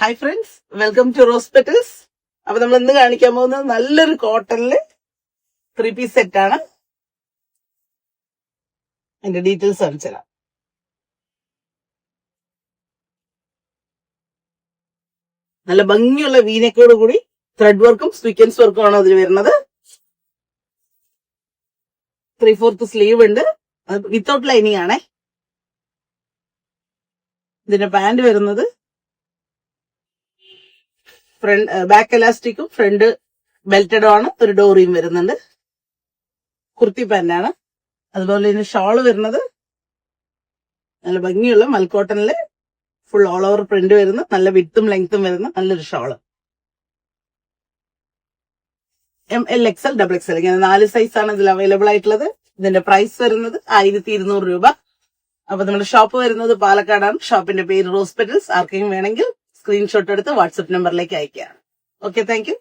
Hi friends, welcome to Rose Petals. അപ്പൊ നമ്മൾ ഇന്ന് കാണിക്കാൻ പോകുന്നത് നല്ലൊരു കോട്ടണില് 3-piece സെറ്റ് ആണ്. അതിന്റെ ഡീറ്റെയിൽസ് കാണിച്ചുതരാം. നല്ല ഭംഗിയുള്ള വീനെക്കോട് കൂടി ത്രെഡ് വർക്കും സ്വീക്വൻസ് വർക്കും ആണ് അതിൽ വരുന്നത്. 3/4 സ്ലീവ് ഉണ്ട്, വിത്തൗട്ട് ലൈനിങ് ആണേ. ഇതിന്റെ പാന്റ് വരുന്നത് ബാക്ക് എലാസ്റ്റിക്കും ഫ്രണ്ട് ബെൽറ്റഡും ആണ്. ഒരു ഡോറിയും വരുന്നുണ്ട്. കുർത്തി പാന്റാണ്. അതുപോലെ ഇതിന് ഷോള് വരുന്നത് നല്ല ഭംഗിയുള്ള മൽക്കോട്ടണില് ഫുൾ ഓൾ ഓവർ പ്രിന്റ് വരുന്ന നല്ല വിത്തും ലെങ്ത്തും വരുന്ന നല്ലൊരു ഷോള്. ML, XL, XXL ഇങ്ങനെ 4 സൈസാണ് ഇതിൽ അവൈലബിൾ ആയിട്ടുള്ളത്. ഇതിന്റെ പ്രൈസ് വരുന്നത് 1200 രൂപ. അപ്പൊ നമ്മുടെ ഷോപ്പ് വരുന്നത് പാലക്കാടാണ്. ഷോപ്പിന്റെ പേര് റോസ് പെറ്റൽസ്. ആർക്കെങ്കിലും വേണമെങ്കിൽ സ്ക്രീൻഷോട്ട് എടുത്ത് വാട്സ്ആപ്പ് നമ്പറിലേക്ക് അയക്കുകയാണ്. Okay, thank U.